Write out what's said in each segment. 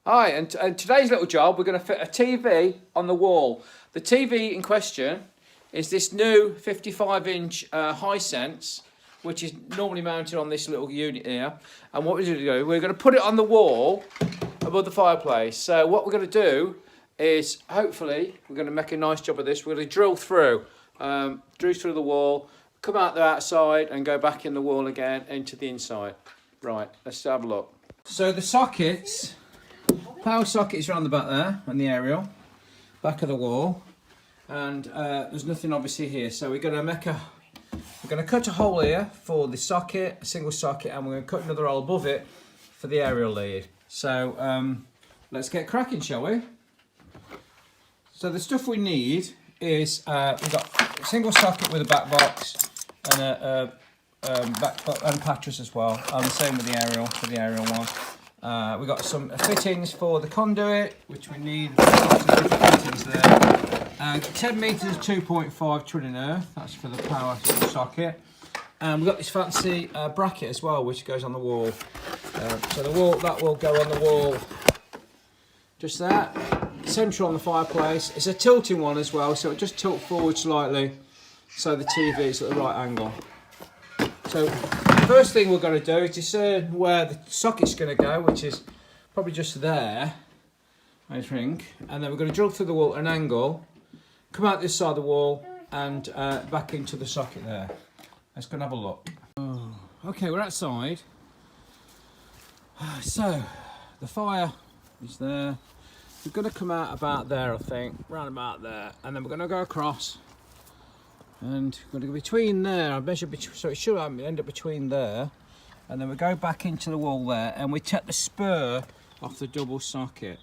Hi, and today's little job, we're going to fit a TV on the wall. The TV in question is this new 55-inch Hisense, which is normally mounted on this little unit here. And what we're going to do, we're going to put it on the wall above the fireplace. So what we're going to do is, hopefully, we're going to make a nice job of this. We're going to drill through the wall, come out the outside and go back in the wall again into the inside. Right, let's have a look. So the sockets, power sockets around the back there on the aerial, back of the wall, and there's nothing obviously here. So we're going to cut a hole here for the socket, a single socket, and we're going to cut another hole above it for the aerial lead. So let's get cracking, shall we? So the stuff we need is we've got a single socket with a back box and a back and pattress as well. And the same with the aerial for the aerial one. We've got some fittings for the conduit, which we need. Lots of different fittings there. 10 metres, 2.5 twin and earth. That's for the power socket. And we've got this fancy bracket as well, which goes on the wall. So that will go on the wall. Just that. Central on the fireplace. It's a tilting one as well, so it just tilt forward slightly, so the TV is at the right angle. So the first thing we're going to do is discern where the socket's going to go, which is probably just there, I think. And then we're going to drill through the wall at an angle, come out this side of the wall, and back into the socket there. Let's go and have a look. Oh, okay, we're outside. So the fire is there. We're going to come out about there, I think, round about there, and then we're going to go across, and we're going to go between there. I measure so it should end up between there, and then we go back into the wall there, and we take the spur off the double socket.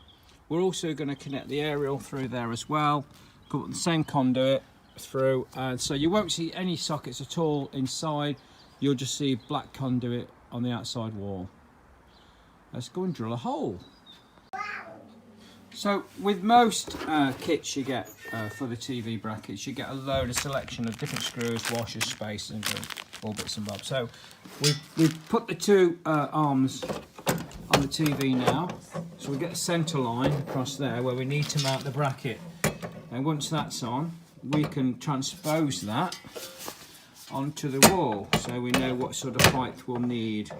We're also going to connect the aerial through there as well, put the same conduit through, and so you won't see any sockets at all inside. You'll just see black conduit on the outside wall. Let's go and drill a hole. So with most kits you get for the TV brackets, you get a selection of different screws, washers, spacers, and all bits and bobs. So we've put the two arms on the TV now. So we get a centre line across there where we need to mount the bracket. And once that's on, we can transpose that onto the wall, so we know what sort of height we'll need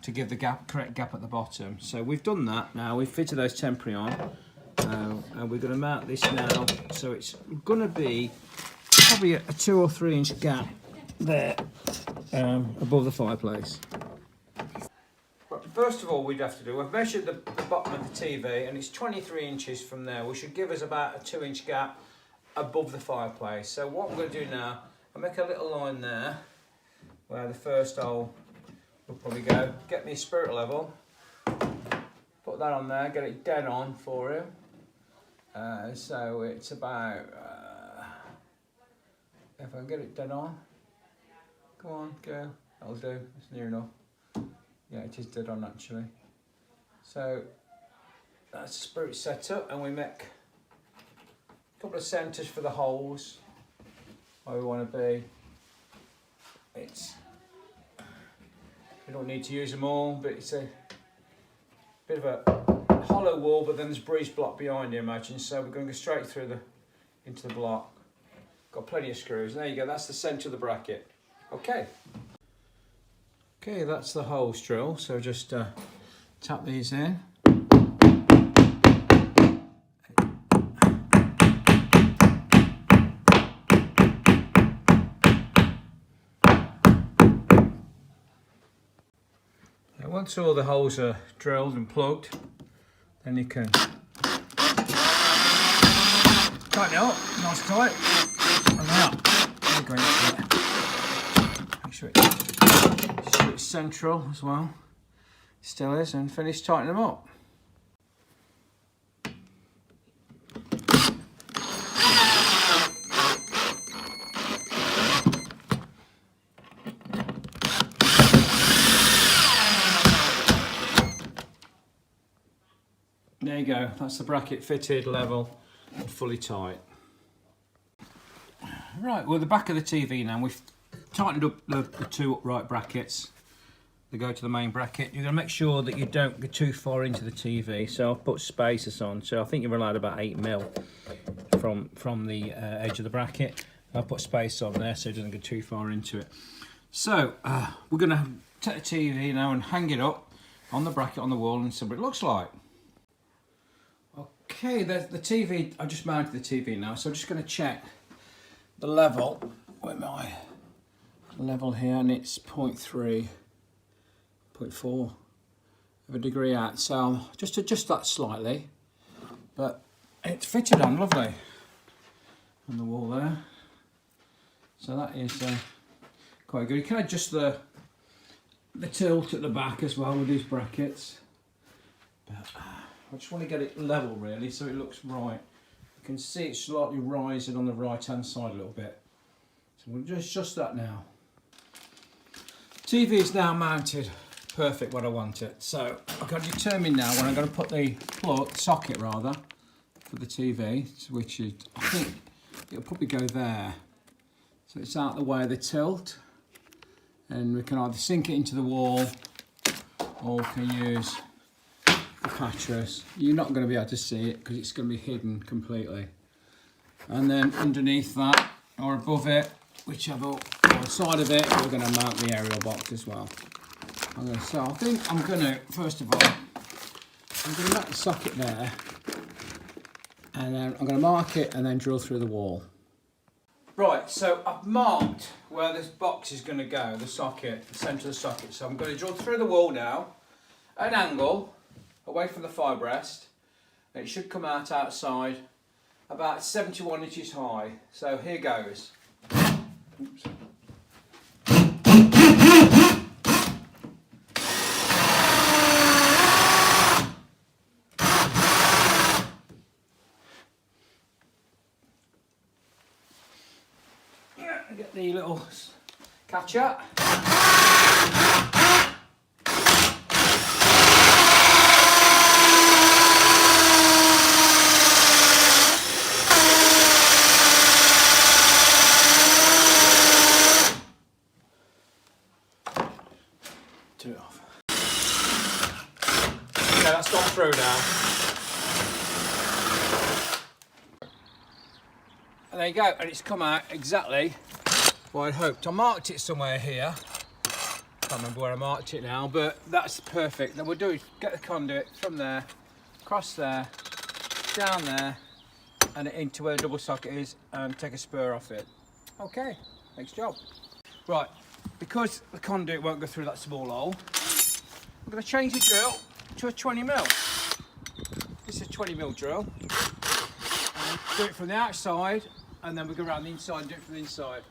to give the correct gap at the bottom. So we've done that now. We've fitted those temporary on. And we're going to mount this now, so it's going to be probably a 2 or 3 inch gap there above the fireplace. But first of all, we'd have to do, I've measured the bottom of the TV and it's 23 inches from there, which should give us about a 2 inch gap above the fireplace. So what I'm going to do now, I'll make a little line there where the first hole will probably go. Get me a spirit level, put that on there, get it dead on for him. So it's about, if I can get it dead on, go on, go, that'll do, it's near enough. Yeah, it is dead on actually. So that's the spirit set up, and we make a couple of centres for the holes where we want to be. We don't need to use them all, but it's a bit of a hollow wall, but then there's breeze block behind you, imagine. So we're going to go straight through into the block. Got plenty of screws. There you go. That's the centre of the bracket. Okay. Okay, that's the holes drill. So just tap these in. Now, once all the holes are drilled and plugged, then you can tighten it up, nice tight, and now we're going to make sure it's central as well, it still is, and finish tightening them up. There you go, that's the bracket fitted, level and fully tight. Right, well the back of the TV now, we've tightened up the two upright brackets. they go to the main bracket. You're going to make sure that you don't go too far into the TV. So I've put spacers on. So I think you're allowed about 8mm from the edge of the bracket. I'll put space on there so it doesn't go too far into it. So we're going to take the TV now and hang it up on the bracket on the wall and see what it looks like. Okay, the TV, I just mounted the TV now, so I'm just going to check the level with my level here, and it's 0.3, 0.4 of a degree out. So just adjust that slightly, but it's fitted on lovely on the wall there. So that is quite good. You can adjust the tilt at the back as well with these brackets. But I just want to get it level really, so it looks right. You can see it's slightly rising on the right hand side a little bit. So we'll just adjust that now. TV is now mounted perfect where I want it. So I've got to determine now when I'm going to put the socket rather, for the TV, which is, I think it'll probably go there. So it's out the way of the tilt, and we can either sink it into the wall or we can use the pattress. You're not going to be able to see it because it's going to be hidden completely. And then underneath that or above it, whichever, or side of it, we're going to mount the aerial box as well. So I think I'm going to, first of all, I'm going to mount the socket there, and then I'm going to mark it and then drill through the wall. Right, so I've marked where this box is going to go, the socket, the centre of the socket. So I'm going to drill through the wall now, at an angle, away from the fire breast. And it should come out outside about 71 inches high. So here goes. Oops. Get the little catcher. Turn it off. Yeah, that's gone through now. And there you go, and it's come out exactly what I'd hoped. I marked it somewhere here. Can't remember where I marked it now, but that's perfect. Then we'll do is get the conduit from there, across there, down there, and into where the double socket is, and take a spur off it. Okay, next job. Right, because the conduit won't go through that small hole, I'm going to change the drill to a 20mm. This is a 20mm drill. And do it from the outside, and then we go around the inside and do it from the inside.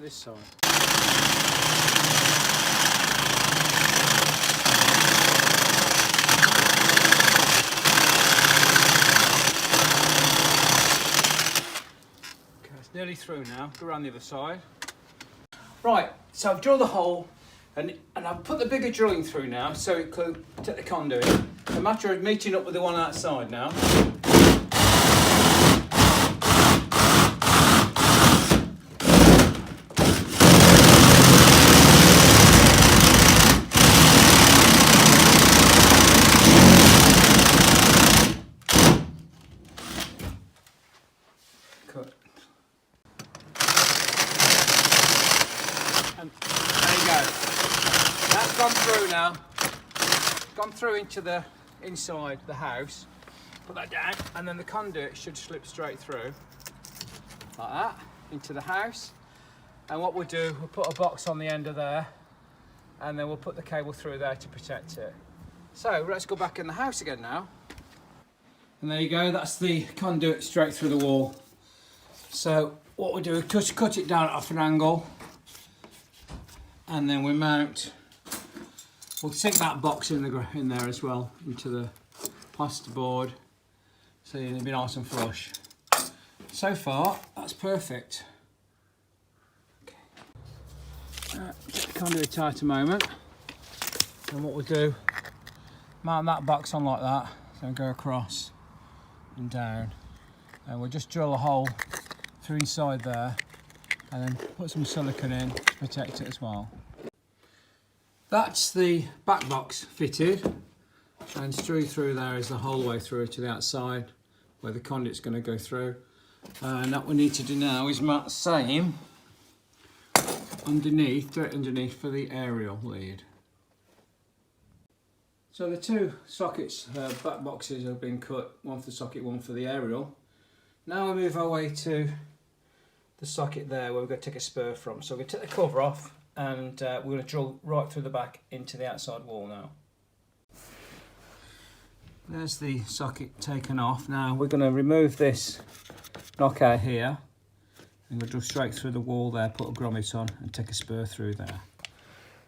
This side. nearly through now. Go around the other side. Right, so I've drilled the hole and I've put the bigger drilling through now so it could take the conduit. The matter of meeting up with the one outside now. Cut. And there you go. That's gone through now. Gone through into the inside the house. Put that down, and then the conduit should slip straight through like that into the house. And what we'll do, we'll put a box on the end of there, and then we'll put the cable through there to protect it. So let's go back in the house again now. And there you go, that's the conduit straight through the wall. So what we'll do is just cut it down off an angle, and then we mount. We'll stick that box in there as well, into the plasterboard, so it'll be nice and flush. So far, that's perfect. Okay. Get the conduit tight a moment, and what we'll do, mount that box on like that, then go across and down, and we'll just drill a hole through inside there, and then put some silicone in to protect it as well. That's the back box fitted, and through there is the whole way through to the outside where the conduit's going to go through. And what we need to do now is mount the same underneath, straight underneath for the aerial lead. So the two sockets, back boxes have been cut, one for the socket, one for the aerial. Now we move our way to the socket there where we're going to take a spur from. So we're going to take the cover off, and we're going to drill right through the back into the outside wall now. There's the socket taken off. Now we're going to remove this knockout here, and we'll drill straight through the wall there, put a grommet on and take a spur through there.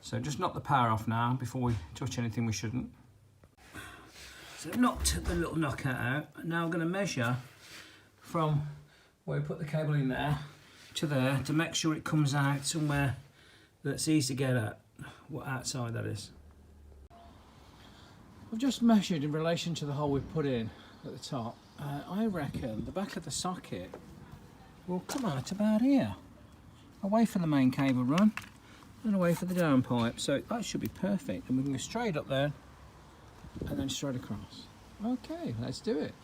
So just knock the power off now before we touch anything we shouldn't. So I've knocked the little knockout out. Now I'm going to measure from where we put the cable in there to make sure it comes out somewhere that's easy to get at, what outside that is. I've just measured in relation to the hole we've put in at the top. I reckon the back of the socket will come out about here, away from the main cable run and away from the downpipe. So that should be perfect, and we can go straight up there and then straight across. Okay, let's do it.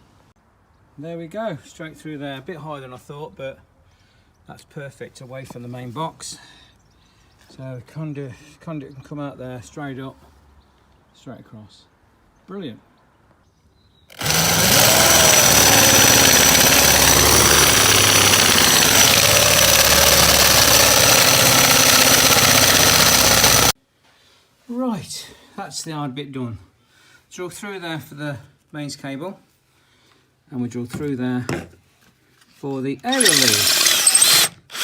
There we go, straight through there. A bit higher than I thought, but that's perfect, away from the main box. So the conduit can come out there, straight up, straight across. Brilliant. Right, that's the hard bit done. Drill through there for the mains cable, and we drill through there for the aerial lead.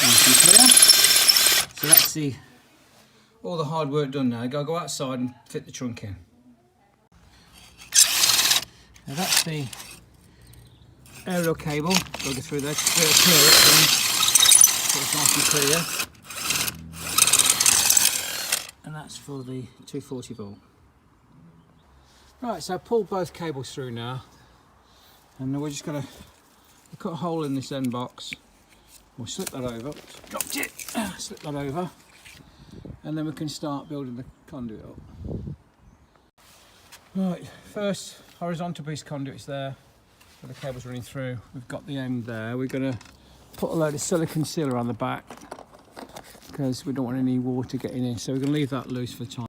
Nice and clear. So that's all the hard work done now. Go outside and fit the trunk in. Now that's the aerial cable. Go through there, clear it, so it's nice and clear. And that's for the 240 volt. Right, so I pulled both cables through now, and we're just going to cut a hole in this end box. We'll slip that over, dropped it, slip that over, and then we can start building the conduit up. Right, first horizontal piece of conduit's there, where the cable's running through. We've got the end there. We're going to put a load of silicone sealer on the back because we don't want any water getting in, so we're going to leave that loose for the time.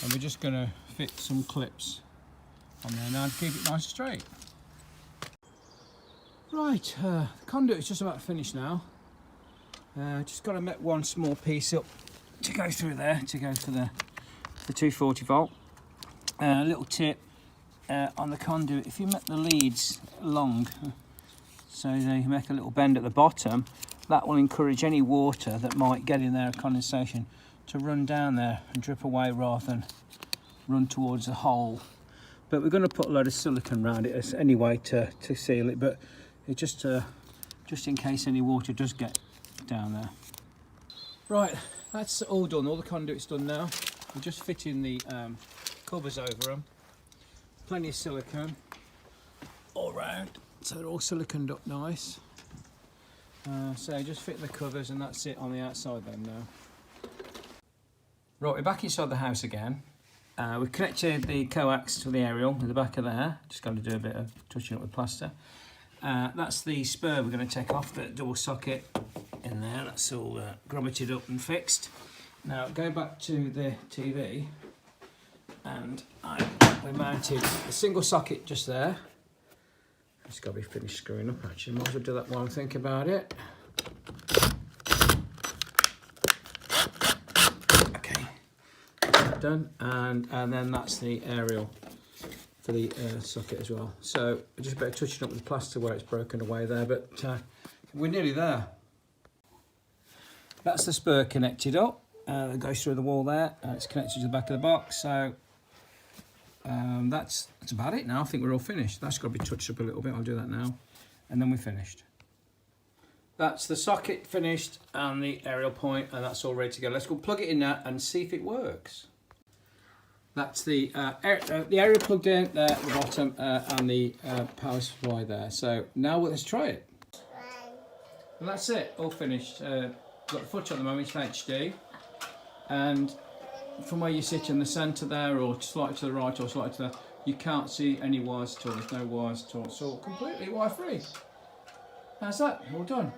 And we're just going to fit some clips on there now to keep it nice and straight. Right, the conduit is just about finished now. Just got to make one small piece up to go through there, to go for the 240 volt. A little tip on the conduit, if you make the leads long, so they make a little bend at the bottom, that will encourage any water that might get in there, condensation, to run down there and drip away rather than run towards the hole. But we're going to put a load of silicone around it anyway to seal it, but it just just in case any water does get down there. Right, that's all done. All the conduit's done now. We're just fitting the covers over them. Plenty of silicone all round, so they're all siliconed up nice. So just fit the covers and that's it on the outside then now. Right, we're back inside the house again. We've connected the coax to the aerial in the back of there. Just got to do a bit of touching up with plaster. That's the spur we're going to take off, the double socket in there. That's all grommeted up and fixed. Now go back to the TV, and we mounted a single socket just there. It's got to be finished screwing up actually. Might as well do that while I think about it. Okay, done. And then that's the aerial for the socket as well. So just a bit of touching up with the plaster where it's broken away there, but we're nearly there. That's the spur connected up. That goes through the wall there, and it's connected to the back of the box. So that's about it now. I think we're all finished. That's got to be touched up a little bit. I'll do that now, and then we're finished. That's the socket finished and the aerial point, and that's all ready to go. Let's go plug it in now and see if it works. That's the area plugged in there at the bottom, and the power supply there. So now let's try it. And that's it, all finished. Got the footer at the moment, it's HD. And from where you sit in the centre there, or slightly to the right or slightly to the, you can't see any wires at all. There's no wires at all. It's all completely wire free. How's that? All done.